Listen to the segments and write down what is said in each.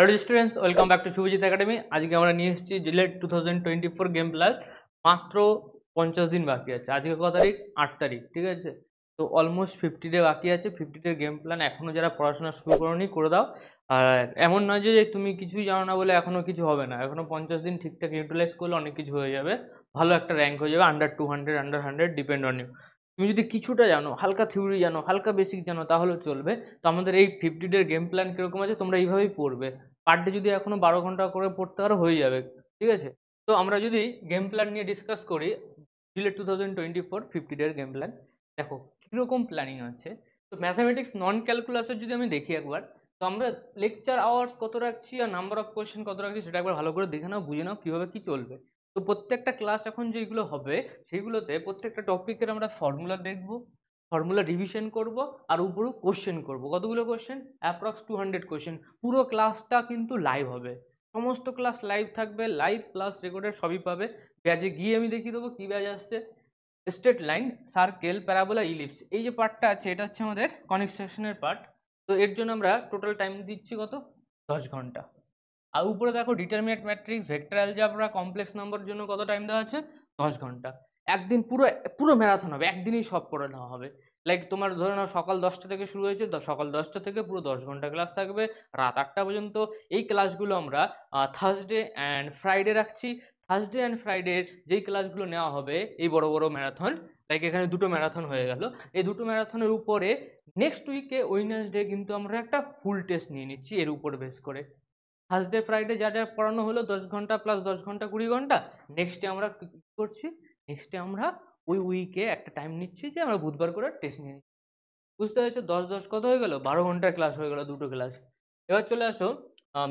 Hello students, welcome back to Subhajit Academy. আজকে আমরা নিয়ে এসেছি জিলেট 2024 গেম প্লাস। মাত্র 50 দিন বাকি আছে। আজকে কত তারিখ? 8 তারিখ, ঠিক আছে। তো অলমোস্ট 50 ডে বাকি আছে। 50 ডে গেম প্ল্যান এখনো যারা পড়াশোনা শুরু করোনি করে দাও। আর এমন নয় যে তুমি কিছুই জানো না বলে এখনো কিছু হবে না। এখনো 50 দিন ঠিকঠাক ইউটিলাইজ করলে অনেক কিছু হয়ে যাবে। ভালো একটা র্যাঙ্ক হয়ে যাবে, under 200, under 100, depend on you. তুমি যদি কিছুটা জানো, হালকা থিওরি জানো, হালকা বেসিক জানো, তাহলেও চলবে। তো আমাদের এই 50 ডে গেম প্ল্যান কিরকম আছে তোমরা এইভাবেই পড়বে। পার ডে যদি এখনো 12 ঘন্টা করে পড়তে পারো হয়ে যাবে, ঠিক আছে। তো আমরা যদি গেম প্ল্যান নিয়ে ডিসকাস করি, জিলেট 2024 50 ডের গেম প্ল্যান দেখো কীরকম প্ল্যানিং আছে। তো ম্যাথামেটিক্স নন ক্যালকুলাসের যদি আমি দেখি একবার, তো আমরা লেকচার আওয়ার্স কত রাখছি আর নাম্বার অফ কোয়েশ্চেন কত রাখছি সেটা একবার ভালো করে দেখে নাও, বুঝে নাও কীভাবে কী চলবে। তো প্রত্যেকটা ক্লাস এখন যেগুলো হবে সেইগুলোতে প্রত্যেকটা টপিকের আমরা ফর্মুলা দেখবো, ফর্মুলা রিভিশন করব, আর উপরেও কোশ্চেন করব। কতগুলো কোশ্চেন? Approx 200 question. পুরো ক্লাসটা কিন্তু লাইভ হবে, সমস্ত ক্লাস লাইভ থাকবে, লাইভ প্লাস রেকর্ডেড সবই পাবে। ব্যাচে গিয়ে আমি দেখিয়ে দেবো কী ব্যাচ আসছে। Straight line, circle, parabola, ellipse, এই যে পার্টটা আছে এটা হচ্ছে আমাদের কনিক সেকশনের পার্ট। তো এর জন্য আমরা টোটাল টাইম দিচ্ছি কত? 10 ঘন্টা। আর উপরে দেখো determinant matrix, vector algebra, complex নাম্বারের জন্য কত টাইম দেওয়া আছে? 10 ঘন্টা। একদিন পুরো পুরো ম্যারাথন হবে, একদিনেই সব করে নেওয়া হবে। লাইক তোমার ধরে নাও সকাল 10টা থেকে শুরু হয়েছে, সকাল 10টা থেকে পুরো 10 ঘন্টা ক্লাস থাকবে, রাত 8টা পর্যন্ত। এই ক্লাসগুলো আমরা থার্সডে অ্যান্ড ফ্রাইডে রাখছি। থার্সডে অ্যান্ড ফ্রাইডের যেই ক্লাসগুলো নেওয়া হবে এই বড় বড় ম্যারাথন, লাইক এখানে দুটো ম্যারাথন হয়ে গেল, এই দুটো ম্যারাথনের উপরে নেক্সট উইকে ওয়েডনেসডে কিন্তু আমরা একটা ফুল টেস্ট নিয়ে নিচ্ছি এর উপর বেস করে। থার্সডে ফ্রাইডে যা যা পড়ানো হলো 10 ঘন্টা প্লাস 10 ঘন্টা 20 ঘন্টা। নেক্সটে আমরা কি করছি? নেক্সটে আমরা ওই উইকে একটা টাইম নিচ্ছি যে আমরা বুধবার করে টেস্ট নিয়ে নিচ্ছি। বুঝতে পেরেছো? 10 10 কত হয়ে গেল? 12 ঘন্টার ক্লাস হয়ে গেল, দুটো ক্লাস। এবার চলে আসো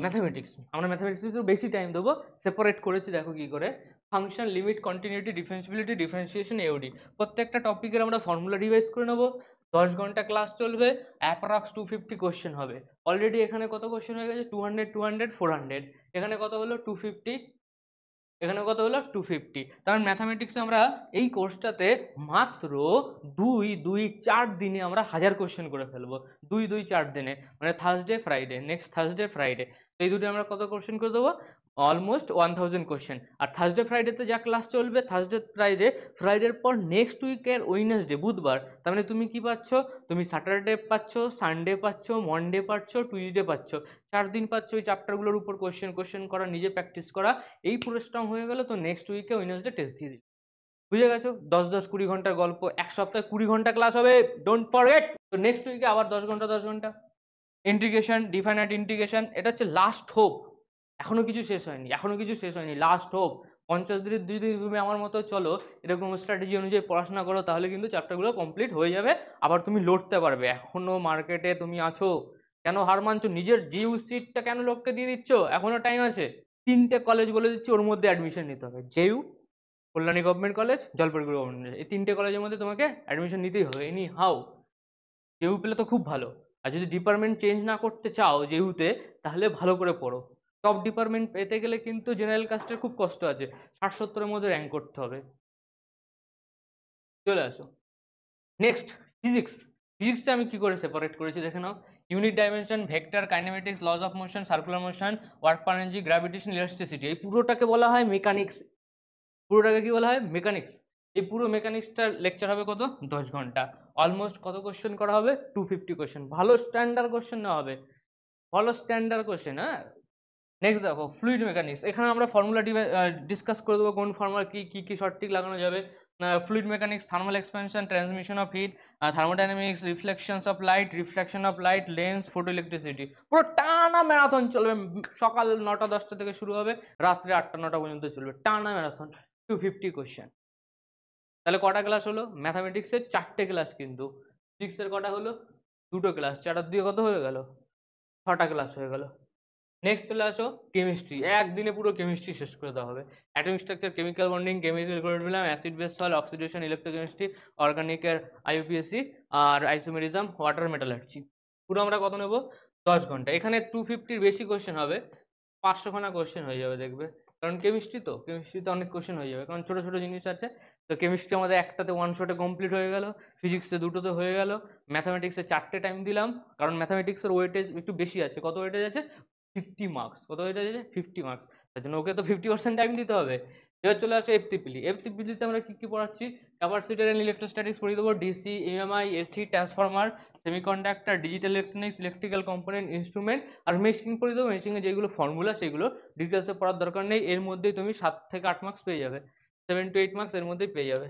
ম্যাথামেটিক্স। আমরা ম্যাথামেটিক্স একটু বেশি টাইম দেবো, সেপারেট করেছি দেখো কি করে। Function, limit, continuity, differentiability, differentiation, AOD, প্রত্যেকটা টপিকের আমরা ফর্মুলা রিভাইজ করে নেবো। 10 ঘন্টা ক্লাস চলবে, অ্যাপ্রক্স 250 কোশ্চেন হবে। অলরেডি এখানে কত কোশ্চেন হয়ে গেছে? 200, 200, 400। এখানে কত হলো? 250। এখানে কত হলো? 250। কারণ ম্যাথামেটিক্সে আমরা এই কোর্সটাতে মাত্র 2 2 4 দিনে আমরা 1000 কোশ্চেন করে ফেলবো। 2 2 4 দিনে, মানে Thursday Friday, next Thursday Friday. তো এই দুটো আমরা কত কোশ্চেন করে দেবো? Almost 1000 question. আর থার্সডে ফ্রাইডেতে যা ক্লাস চলবে, থার্সডে ফ্রাইডে, ফ্রাইডের পর নেক্সট উইকের ওয়েডনেসডে বুধবার, তার মানে তুমি কি পাচ্ছ? তুমি স্যাটারডে পাচ্ছ, সানডে পাচ্ছ, মনডে পাচ্ছ, টুইসডে পাচ্ছ। 4 দিন পাচ্ছ ওই চ্যাপ্টারগুলোর উপর কোশ্চেন করা, নিজে প্র্যাকটিস করা। এই পুরো স্ট্রং হয়ে গেল, তো নেক্সট উইকে ওয়েডনেসডে টেস্ট দিয়ে দিই। বুঝে গেছো? 10 10 20 ঘন্টার গল্প, এক সপ্তাহে 20 ঘন্টা ক্লাস হবে, ডোন্ট ফরগেট। তো নেক্সট উইকে আবার 10 ঘন্টা 10 ঘন্টা। ইন্টিগ্রেশন, ডিফাইনাইট ইন্টিগ্রেশন, এটা হচ্ছে লাস্ট হোপ। এখনো কিছু শেষ হয়নি, এখনো কিছু শেষ হয়নি, লাস্ট হোপ। 50 দিনের 2 দিন তুমি আমার মতো চলো, এরকম স্ট্র্যাটেজি অনুযায়ী পড়াশোনা করো, তাহলে কিন্তু চ্যাপ্টারগুলো কমপ্লিট হয়ে যাবে। আবার তুমি লড়তে পারবে। এখনো মার্কেটে তুমি আছো, কেন হার মানছো? নিজের জিইউ সিটটা কেন লোককে দিয়ে দিচ্ছ? এখনো টাইম আছে। 3টে কলেজ বলে দিচ্ছি, ওর মধ্যে অ্যাডমিশন নিতে হবে। JU, Kalyani government college, Jalpaiguri government college, এই 3টে কলেজের মধ্যে তোমাকে অ্যাডমিশন নিতেই হবে এনি হাউ। জেইউ পেলে তো খুব ভালো। আর যদি ডিপার্টমেন্ট চেঞ্জ না করতে চাও জেইউতে, তাহলে ভালো করে পড়ো। টপ ডিপার্টমেন্ট পেতে গেলে কিন্তু জেনারেল কাস্টের খুব কষ্ট আছে, 60 70-এর মধ্যে র্যাঙ্ক করতে হবে। চলে আসো নেক্সট, ফিজিক্স। ফিজিক্সে আমি কি করে সেপারেট করেছি দেখে নাও। Unit dimension, vector, kinematics, laws of motion, circular motion, work power energy, gravitation, elasticity, এই পুরোটাকে বলা হয় মেকানিক্স। পুরোটাকে কি বলা হয়? মেকানিক্স। এই পুরো মেকানিক্সটার লেকচার হবে কত? 10 ঘন্টা। অলমোস্ট কত কোশ্চেন করা হবে? 250 কোশ্চেন। ভালো স্ট্যান্ডার্ড কোশ্চেন নেওয়া হবে, ভালো স্ট্যান্ডার্ড কোশ্চেন। হ্যাঁ, নেক্সট দেখো ফ্লুইড মেকানিক্স। এখানে আমরা ফর্মুলা ডিসকাস করে দেবো, কোন ফর্মুলা কি শর্ট ট্রিক লাগানো যাবে। Fluid mechanics, thermal expansion, transmission of heat, thermodynamics, reflections of light, refraction of light, lens, photo electricity. পুরো টানা ম্যারাথন চলবে। সকাল 9টা 10টা থেকে শুরু হবে, রাত্রে 8টা 9টা পর্যন্ত চলবে, টানা ম্যারাথন। 250 কোশ্চেন। তাহলে কটা ক্লাস হলো? ম্যাথামেটিক্সের 4টে ক্লাস, কিন্তু ফিজিক্সের কটা হলো? 2টো ক্লাস। 4 আর 2 কত হয়ে গেল? 6টা ক্লাস হয়ে গেল। নেক্সট চলে আসো কেমিস্ট্রি। একদিনে পুরো কেমিস্ট্রি শেষ করে দেওয়া হবে। Atomic structure, chemical bonding, chemical equilibrium, acid base salt, oxidation, electrochemistry, অর্গানিকের আইইউপিএসসি, আর আইসোমেরিজম, ওয়াটার মেটালার্জি। পুরো আমরা কত নেব? 10 ঘন্টা। এখানে 250-র বেশি কোশ্চেন হবে, 500খানা কোশ্চেন হয়ে যাবে দেখবে। কারণ কেমিস্ট্রিতে অনেক কোশ্চেন হয়ে যাবে, কারণ ছোটো ছোটো জিনিস আছে। তো কেমিস্ট্রি আমাদের একটাতে 1 শটে কমপ্লিট হয়ে গেল, ফিজিক্সে 2টোতে হয়ে গেল, ম্যাথামেটিক্সে 4টে টাইম দিলাম, কারণ ম্যাথামেটিক্সের ওয়েটেজ একটু বেশি আছে। কত ওয়েটেজ আছে? 50 মার্কস। কত হয়ে যাচ্ছে? 50 মার্কস। তার জন্য ওকে তো 50% টাইম দিতে হবে। এবার চলে আসে এফটিপিলি। এফটিপিলিতে আমরা কি পড়াচ্ছি? ক্যাপাসিটর এন্ড ইলেকট্রোস্ট্যাটিক্স পড়িয়ে দেবো, DC, EMI, AC, transformer, semiconductor, digital electronics, electrical component, instrument আর মেশিন পড়িয়ে দেবো। মেশিনে যেগুলো ফর্মুলা সেগুলো ডিটেলসে পড়ার দরকার নেই। এর মধ্যেই তুমি 7 থেকে 8 মার্কস পেয়ে যাবে, 7 to 8 মার্কস এর মধ্যেই পেয়ে যাবে।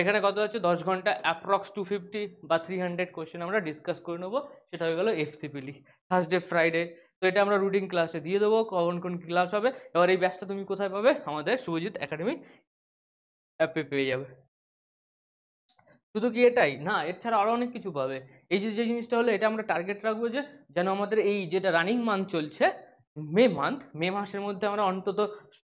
এখানে কত হচ্ছে? 10 ঘন্টা অ্যাপ্রক্স 250 বা 300 কোশ্চেন আমরা ডিসকাস করে নেবো। সেটা হয়ে গেল এফসিপিলি, থার্সডে ফ্রাইডে। তো এটা আমরা রুটিন ক্লাসে দিয়ে দেবো কোন কোন ক্লাস হবে। এবার এই ব্যাচটা তুমি কোথায় পাবে? আমাদের শুভজিৎ একাডেমি অ্যাপে পেয়ে যাবে। শুধু কি এটাই না, এর ছাড়া আরো অনেক কিছু পাবে। এই যে যে জিনিসটা হলো, এটা আমরা টার্গেট রাখবো যে যেন আমাদের এই যেটা রানিং মান্থ চলছে, মে মাসের মধ্যে আমরা অন্তত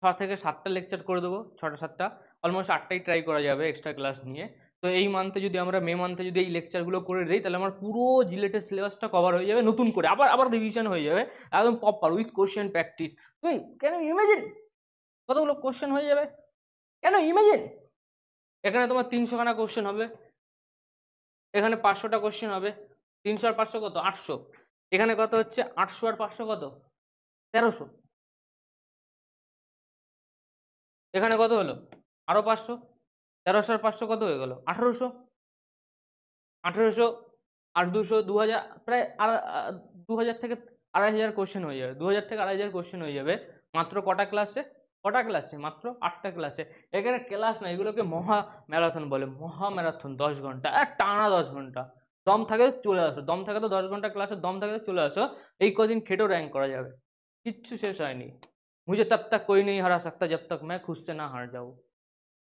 6 থেকে 7টা লেকচার করে দেবো, 6টা 7টা, অলমোস্ট 8টাই ট্রাই করা যাবে এক্সট্রা ক্লাস নিয়ে। তো এই মান্থে যদি আমরা মে মান্থে যদি এই লেকচারগুলো করে দিই, তাহলে আমার পুরো জিলেটের সিলেবাসটা কভার হয়ে যাবে, নতুন করে আবার রিভিশন হয়ে যাবে, একদম প্রপার উইথ কোশ্চেন প্র্যাকটিস। তুমি কেন ইমেজিন কতগুলো কোশ্চেন হয়ে যাবে, কেন ইমেজিন এখানে তোমার 300খানা কোশ্চেন হবে, এখানে 500টা কোশ্চেন হবে, 300 আর 500 কত? 800। এখানে কত হচ্ছে? 800 আর 500 কত? 1300। এখানে কত হলো? আরো 500। 1300 আর 500 কত হয়ে গেল? 1800। 1800 আর 200, 2000, প্রায় 2000 থেকে 2500 কোশ্চেন হয়ে যাবে। 2000 থেকে 2500 কোশ্চেন হয়ে যাবে মাত্র কটা ক্লাসে? মাত্র 8টা ক্লাসে। এখানে ক্লাস না, এগুলোকে মহা ম্যারাথন বলে, মহা ম্যারাথন। 10 ঘন্টা টানা, 10 ঘন্টা। দম থাকে চলে আসো, দম থাকে তো 10 ঘন্টা ক্লাসে দম থাকে তো চলে আসো। এই কদিন খেটেও র্যাঙ্ক করা যাবে, কিচ্ছু শেষ হয়নি। মুঝে তব তক কোই নেই হারা সকতা জব তক मैं खुद से ना हार जाऊं।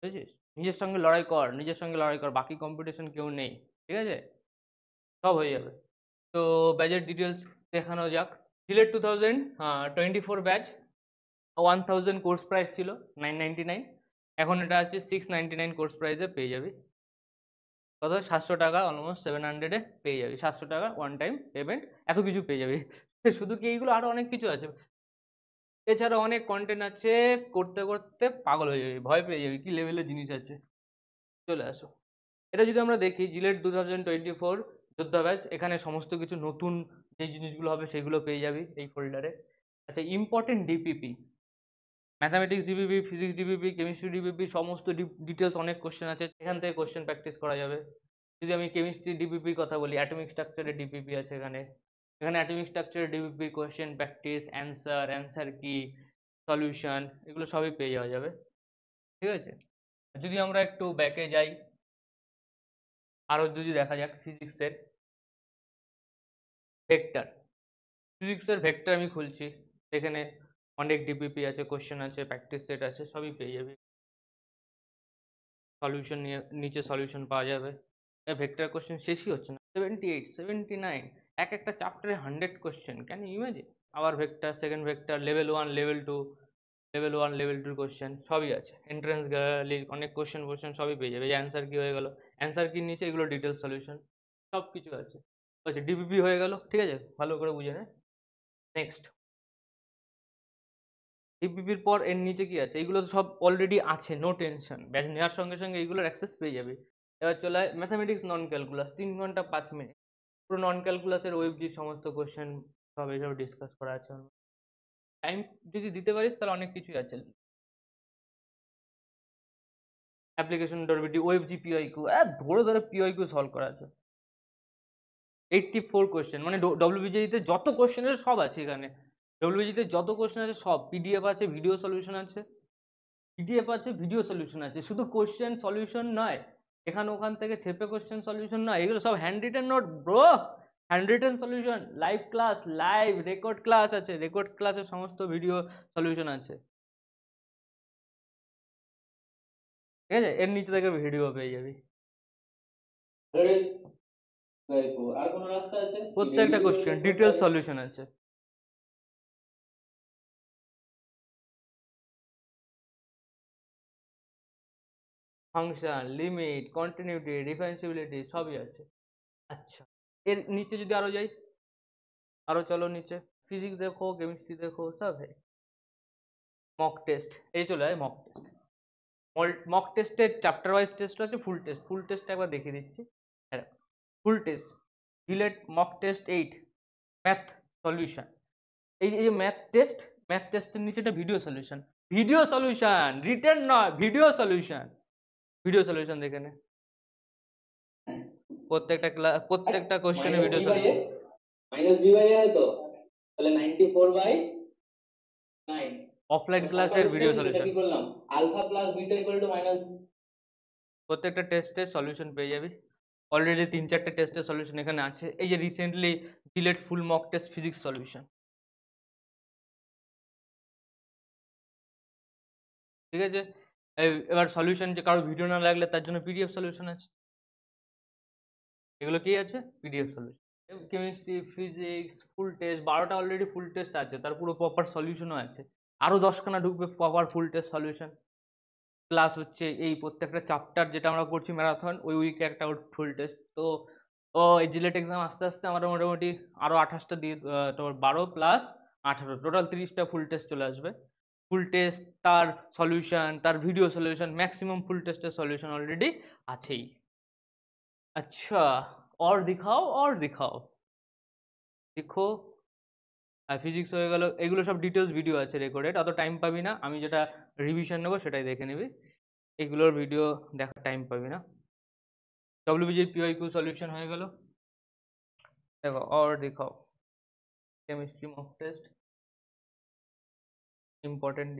বুঝেছিস? নিজের সঙ্গে লড়াই কর, নিজের সঙ্গে লড়াই কর, বাকি কম্পিটিশন কেউ নেই, ঠিক আছে? সব হয়ে যাবে। তো ব্যাচের ডিটেলস দেখানো যাক। সিলেট 2024 ব্যাচ, 1000 কোর্স প্রাইস ছিল 999, এখন এটা আছে 699 কোর্স প্রাইসে পেয়ে যাবি। কত? 700 টাকা, অলমোস্ট 700-এ পেয়ে যাবি। 700 টাকা ওয়ান টাইম পেমেন্ট, এত কিছু পেয়ে যাবি। শুধু কি এইগুলো? আরো অনেক কিছু আছে, এছাড়া অনেক কন্টেন্ট আছে, করতে করতে পাগল হয়ে যাবি, ভয় পেয়ে যাবি কি লেভেলের জিনিস আছে। চলে আসো। এটা যদি আমরা দেখি, জিলেট 2024 যোদ্ধা ব্যাচ, এখানে সমস্ত কিছু নতুন যে জিনিসগুলো হবে সেগুলো পেয়ে যাবি এই ফোল্ডারে। আচ্ছা, important DPP, mathematics DPP, physics DPP, chemistry DPP, সমস্ত ডিটেলস অনেক কোশ্চেন আছে, এখান থেকে কোশ্চেন প্র্যাকটিস করা যাবে। যদি আমি কেমিস্ট্রি ডিপিপির কথা বলি, অ্যাটমিক স্ট্রাকচারের ডিপিপি আছে এখানে। এখানে অ্যাটমিক স্ট্রাকচারের ডিপিপি, কোশ্চেন প্র্যাকটিস, অ্যান্সার কি, সলিউশন, এগুলো সবই পেয়ে যাওয়া যাবে, ঠিক আছে? যদি আমরা একটু ব্যাকে যাই, আরও যদি দেখা যাক ফিজিক্সের ভেক্টর, ভেক্টর আমি খুলছি, এখানে অনেক ডিপিপি আছে, কোশ্চেন আছে, প্র্যাকটিস সেট আছে, সবই পেয়ে যাবে। সলিউশন নিচে সলিউশন পাওয়া যাবে। ভেক্টর কোশ্চেন শেষই হচ্ছে না, 78, 79, একটা চ্যাপ্টারে 100 কোশ্চেন, ক্যান ইউ ইমাজিন? আবার vector, second vector, level 1, level 2 question সবই আছে। এন্ট্রান্স অনেক কোশ্চেন সবই পেয়ে যাবে। অ্যান্সার কি হয়ে গেল, অ্যান্সার কি নিচে এগুলো ডিটেলস সলিউশন সব কিছু আছে। আচ্ছা, ডিপিপি হয়ে গেল, ঠিক আছে, ভালো করে বুঝে নে। নেক্সট, ডিপিপির পর এর নিচে কি আছে? এগুলো তো সব অলরেডি আছে, নো টেনশন, ব্যাচ নেওয়ার সঙ্গে সঙ্গে এইগুলোর অ্যাক্সেস পেয়ে যাবে। এবার চলে হয় ম্যাথামেটিক্স নন ক্যালকুলাস, 3 ঘন্টা 5 মিনিট, পুরো নন ক্যালকুলাসের ওয়েবজি সমস্ত কোশ্চেন সব এইসব ডিসকাস করা আছে। টাইম যদি দিতে পারিস তাহলে অনেক কিছুই আছে। অ্যাপ্লিকেশন ডরবিটি, ওয়েবজি, পিওয়াইকিউ, ধরে ধরে পিওয়াইকিউ সলভ করা আছে। 84 কোশ্চেন, মানে ডব্লিউবিজিতে যত কোশ্চেন আছে সব আছে এখানে। ডব্লিউবিজিতে যত কোশ্চেন আছে সব, পিডিএফ আছে, ভিডিও সলিউশন আছে, শুধু কোশ্চেন সলিউশন নয়, এখানে ওখান থেকে ছেপে কোশ্চেন সলিউশন নয়, এগুলো সব hand written note bro, hand written solution, live class, live record class আছে, রেকর্ড ক্লাসের সমস্ত ভিডিও সলিউশন আছে, ঠিক আছে? এর নিচে থেকে ভিডিও পেয়ে যাবি। আর কোনো রাস্তা আছে? প্রত্যেকটা কোশ্চেন ডিটেল সলিউশন আছে। ফাংশন, লিমিট, কন্টিনিউটি, ডিফারেন্সিবিলিটি সবই আছে। আচ্ছা, এর নিচে যদি আরো যাই, আরো চলো নিচে, ফিজিক্স দেখো, কেমিস্ট্রি দেখো, সব है। মক টেস্ট, এই চলে আয় মক টেস্ট। মক টেস্টের চ্যাপ্টার ওয়াইজ টেস্ট আছে, ফুল টেস্ট একবার দেখিয়ে দিচ্ছি। Full test, JELET mock test 8, math solution. এই যে ম্যাথ টেস্টের নিচে একটা ভিডিও সলিউশন, রিটেন নয়, ভিডিও সলিউশন দেখে নে। প্রত্যেকটা কোশ্চেনের ভিডিও সলিউশন। তো তাহলে 94/9 অফলাইন ক্লাসের ভিডিও সলিউশন। কি করলাম, alpha plus beta equal to minus. প্রত্যেকটা টেস্টের সলিউশন পেয়ে যাবি। অলরেডি 3-4টে টেস্টের সলিউশন এখানে আছে। এই যে recently JELET full mock test physics solution, ঠিক আছে। এবার সলিউশন যে কারো ভিডিও না লাগলে তার জন্য পিডিএফ সলিউশন আছে। এগুলো কি আছে? PDF solution. কেমিস্ট্রি, ফিজিক্স ফুল টেস্ট 12টা অলরেডি ফুল টেস্ট আছে, তার পুরো প্রপার সলিউশনও আছে। আরও 10খানা ঢুকবে প্রপার ফুল টেস্ট সলিউশন। প্লাস হচ্ছে এই প্রত্যেকটা চ্যাপ্টার যেটা আমরা করছি ম্যারাথন, ওই উইকে একটা ফুল টেস্ট। তো এই জিলেট এক্সাম আস্তে আস্তে আমরা মোটামুটি আরও 28টা দিয়ে তোমার 12 + 18 টোটাল 30টা ফুল টেস্ট চলে আসবে। ফুল টেস্ট, তার সলিউশন, তার ভিডিও সলিউশন, ম্যাক্সিমাম ফুল টেস্টের সলিউশন অলরেডি আছেই। আচ্ছা, और दिखाओ দেখো। আর ফিজিক্স হয়ে গেল। এগুলো সব ডিটেলস ভিডিও আছে রেকর্ডেড, অত টাইম পাবি না। আমি যেটা রিভিশন নেবো সেটাই দেখে নিবি, এগুলোর ভিডিও দেখার টাইম পাবি না। ডব্লিউবিজি পিওইকিউ সলিউশন হয়ে গেল। দেখো और दिखाओ, chemistry mock test, important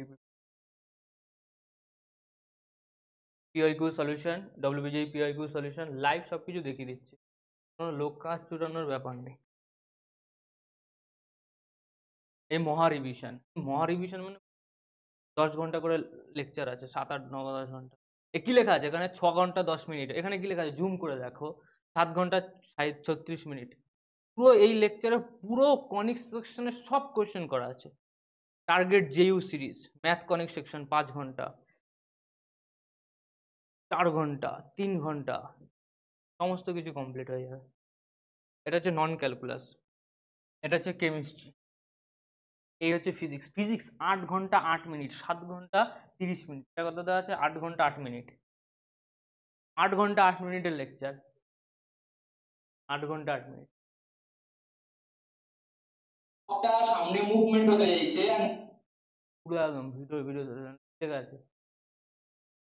PYQ solution, WBJEE PYQ solution live সব কিছু দেখিয়ে দিচ্ছি, কোনো লোক কাজ চুরানোর ব্যাপার নেই। এই মহা রিভিশন মানে 10 ঘন্টা করে লেকচার আছে, 7, 8, 9, 10 ঘন্টা। কি লেখা আছে এখানে? 6 ঘন্টা 10 মিনিট। এখানে কি লেখা আছে? জুম করে দেখো, 7 ঘন্টা 36 মিনিট। পুরো এই লেকচারে পুরো কনিক সেকশনের সব কোয়েশ্চেন করা আছে। Target JU series math conic section 5 ঘন্টা, 4 ঘন্টা, 3 ঘন্টা, সমস্ত কিছু কমপ্লিট হয়ে যাবে। এটা হচ্ছে নন ক্যালকুলাস, এটা হচ্ছে কেমিস্ট্রি, এই হচ্ছে ফিজিক্স 8 ঘন্টা 8 মিনিট, 7 ঘন্টা 30 মিনিট। এটা কত দেওয়া আছে? 8 ঘন্টা 8 মিনিট। 8 ঘন্টা 8 মিনিটের লেকচার, 8 ঘন্টা 8 মিনিট। সামনে মুভমেন্ট হতে যাচ্ছে পুরো একদম ভিডিও লেখা আছে,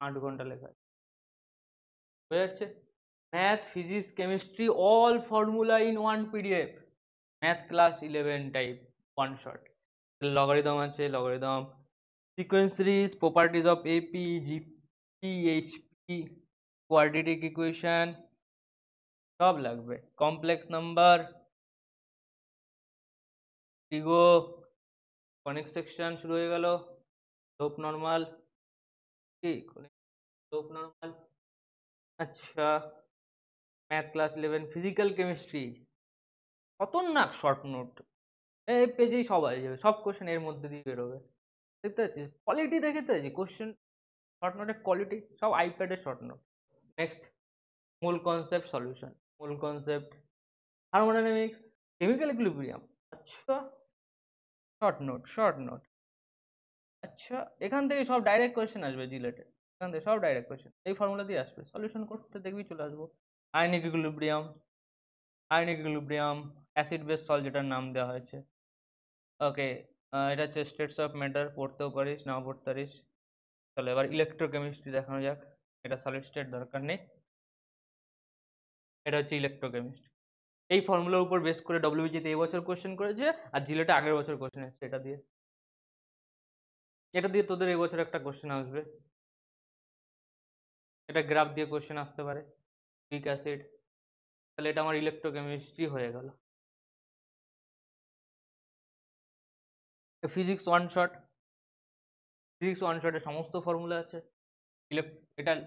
8 ঘন্টা লেখা আছে, হয়ে যাচ্ছে। Math, physics, chemistry all formula in one PDF, math class 11 type one shot. Logarithm আছে, logarithm, sequence series, properties of AP, GP, HP, quadratic equation সব লাগবে। Complex number, trigo, conic section শুরু হয়ে গেল, স্লোপ নর্মাল, স্লোপ নর্মাল। আচ্ছা, math class 11, physical chemistry, খতরনাক short note, এই পেজেই সব আসে যাবে, সব কোশ্চেন এর মধ্যে দিয়ে বেরোবে। দেখতে পাচ্ছিস কোয়ালিটি? দেখতে পাচ্ছি কোশ্চেন শর্ট নোটের কোয়ালিটি, সব আইপ্যাডের শর্ট নোট। নেক্সট, মূল কনসেপ্ট সলিউশন, মূল কনসেপ্ট, হার্মোডাইনামিক্স, কেমিক্যাল ইকুইলিব্রিয়াম। আচ্ছা, শর্ট নোট। আচ্ছা, এখান থেকে সব ডাইরেক্ট কোয়েশ্চেন আসবে জিলেটে, এখান থেকে সব ডাইরেক্ট কোয়েশ্চেন এই ফর্মুলা দিয়ে আসবে। সলিউশন করতে দেখবি চলে আসবো। Ionic equilibrium, acid base salt যেটার নাম দেওয়া হয়েছে। ওকে, এটা হচ্ছে স্টেটস অফ ম্যাটার, পড়তেও পারিস নাও পড়তে পারিস। চলো এবার ইলেকট্রোকেমিস্ট্রি দেখানো যাক। এটা সলিড স্টেট দরকার নেই, এটা হচ্ছে ইলেকট্রোকেমিস্ট্রি। এই ফর্মুলার উপর বেস করে ডব্লিউবিজিতে এই বছর কোশ্চেন করেছে, আর জিলেটে আগের বছর কোশ্চেন এসেছে। এটা দিয়ে তোদের এই বছর একটা কোশ্চেন আসবে, এটা গ্রাফ দিয়ে কোশ্চেন আসতে পারে, ইউরিক অ্যাসিড। তাহলে এটা আমার ইলেকট্রোকেমিস্ট্রি হয়ে গেল। ফিজিক্স ওয়ান শটের সমস্ত ফর্মুলা আছে।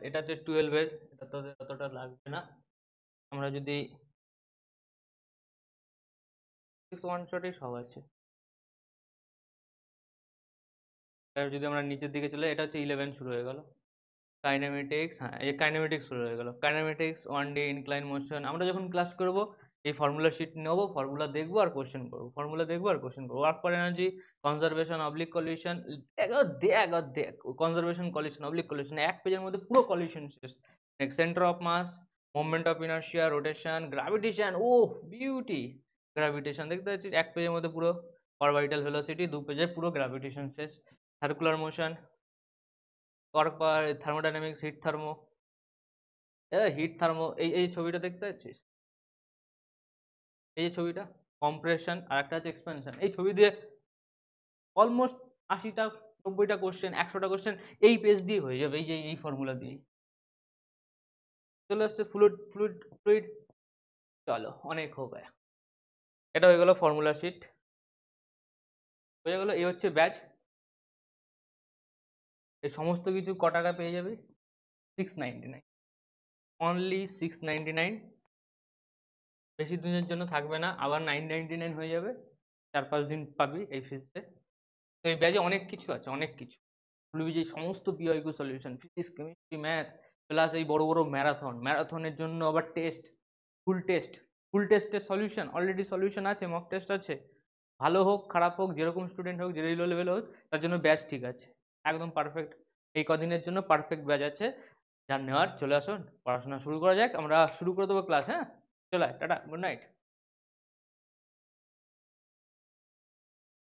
এটা হচ্ছে 12-এর, এটা তোদের অতটা লাগবে না। আমরা যদি ফিজিক্স ওয়ান শটেই সব আছে। যদি আমরা নিচের দিকে চলে, এটা হচ্ছে 11 শুরু হয়ে গেল। কাইনেমেটিক্স, হ্যাঁ এই কাইনেমেটিক্স শুরু হয়ে গেল। Kinematics, 1D incline motion. আমরা যখন ক্লাস করবো এই ফর্মুলা শিট নেবো, ফর্মুলা দেখবো আর কোশ্চেন করবো, work for energy, conservation oblique collision, দেখ কনজারভেশন কলিউশন অবলিক কলিউশন, এক পেজের মধ্যে পুরো কলিউশন শেষ। Next, centre of mass, moment of inertia, rotation, gravitation, ও বিউটি, গ্র্যাভিটেশন দেখতে পাচ্ছিস, 1 পেজের মধ্যে পুরো অরবিটাল ভেলোসিটি, 2 পেজে পুরো গ্র্যাভিটেশন শেষ। Circular motion, torque, thermodynamics, heat thermo, এই ছবিটা দেখতে পাচ্ছিস, এই যে ছবিটা, কম্প্রেশন আর একটা আছে এক্সপেনশন। এই ছবি দিয়ে অলমোস্ট 80টা 90টা কোশ্চেন, 100টা কোশ্চেন এই পেজ দিয়ে হয়ে যাবে, এই ফর্মুলা দিয়ে। চলে আসছে ফ্লুইড ফ্লুইড ফ্লুইড। চলো অনেক হো গায়া। এটা হয়ে গেল ফর্মুলা শিট, হয়ে গেল। এই হচ্ছে ব্যাচ। এই সমস্ত কিছু ক টাকা পেয়ে যাবে? 699, অনলি 699। বেশি দিনের জন্য থাকবে না, আবার 999 হয়ে যাবে, 4-5 দিন পাবি এই ফিজে। তো এই ব্যাচে অনেক কিছু আছে, অনেক কিছু। বলবি যে সমস্ত PYQ solution, physics, chemistry, math, plus এই বড় বড় ম্যারাথনের জন্য আবার টেস্ট, ফুল টেস্টের সলিউশন, অলরেডি সলিউশন আছে, মক টেস্ট আছে। ভালো হোক খারাপ হোক, যেরকম স্টুডেন্ট হোক, যে লো লেভেল হোক, তার জন্য ব্যাচ ঠিক আছে, একদম পারফেক্ট। এই কদিনের জন্য পারফেক্ট ব্যাচ আছে, যার নেওয়ার চলে আসুন, পড়াশোনা শুরু করা যাক। আমরা শুরু করে দেবো ক্লাস। হ্যাঁ, চলে টাটা, গুড নাইট।